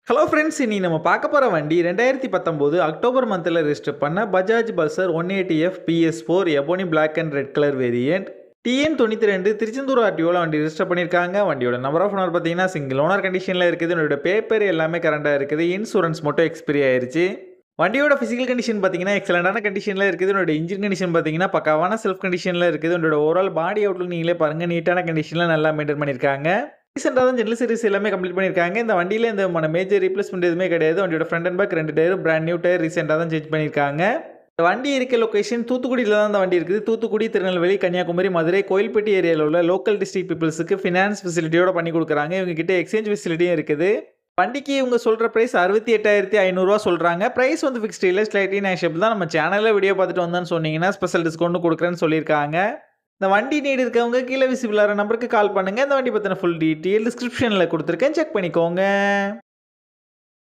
Hello friends, இனி நம்ம பார்க்க போகிற வண்டி 2019 அக்டோபர் மந்தில் ரெஜிஸ்டர் பண்ண Bajaj Pulsar 180F PS4 ebony black and red colour variant TN92 Tiruchendur ஆர்டிஓவில் வண்டி ரெஜிஸ்டர் பண்ணியிருக்காங்க. வண்டியோட நம்பர் ஆஃப் ஓனர் பார்த்தீங்கன்னா சிங்கிள் ஓனர் கண்டிஷனில் இருக்குது. என்னோட பேப்பர் எல்லாமே கரண்டாக இருக்குது. இன்சூரன்ஸ் மட்டும் எக்ஸ்பிரி ஆயிருச்சு. வண்டியோட ஃபிசிக்கல் கண்டிஷன் பார்த்தீங்கன்னா எக்ஸலண்டான கண்டிஷனில் இருக்குது. என்னோட இன்ஜின் கண்டிஷன் பார்த்தீங்கன்னா பக்காவான செல்ஃப் கண்டிஷனில் இருக்குது. என்னோட ஓவரால் பாடி அவுட்லுக் நீங்களே பாருங்கள், நீட்டான கண்டிஷனில் நல்லா மெயின்டைன் பண்ணியிருக்காங்க. ரீசெண்டாக தான் ஜெனரல் சர்வீஸ் எல்லாமே கம்ப்ளீட் பண்ணியிருக்காங்க. இந்த வண்டியில் இந்த மேஜர் ரீப்ளேஸ்மெண்ட் எதுவுமே கிடையாது. வண்டியோட front and back 2 tyre brand new tyre ரீசெண்டாக தான் சேஞ்ச் பண்ணியிருக்காங்க. இந்த வண்டி இருக்க லொக்கேஷன் தூத்துக்குடியில் தான் இந்த வண்டி இருக்குது. தூத்துக்குடி, திருநெல்வேலி, கன்னியாகுமரி, மதுரை, கோயில்பட்டி ஏரியாவில் உள்ள லோக்கல் டிஸ்ட்ரிக்ட் பீப்புள்ஸுக்கு ஃபினான்ஸ் ஃபெசிலிட்டியோட பண்ணி கொடுக்குறாங்க. இவங்க கிட்ட எக்ஸ்சேஞ்ச் ஃபெசிலிட்டியும் இருக்குது. வண்டிக்கு இவங்க சொல்கிற ப்ரைஸ் 68,500 சொல்கிறாங்க. ப்ரைஸ் வந்து ஃபிக்ஸ்ட் இல்லை, ஸ்லைட்லி நேஷபிள் தான். நம்ம சேனலில் வீடியோ பார்த்துட்டு வந்தோன்னு சொன்னீங்கன்னா ஸ்பெஷல் டிஸ்கவுண்ட் கொடுக்குறேன்னு சொல்லியிருக்காங்க. இந்த வண்டி நீடு இருக்கவங்க கீழே விசிபிளான நம்பருக்கு கால் பண்ணுங்கள். இந்த வண்டி பற்றின ஃபுல் டீட்டெயில் டிஸ்கிரிப்ஷனில் கொடுத்துருக்கேன், செக் பண்ணிக்கோங்க.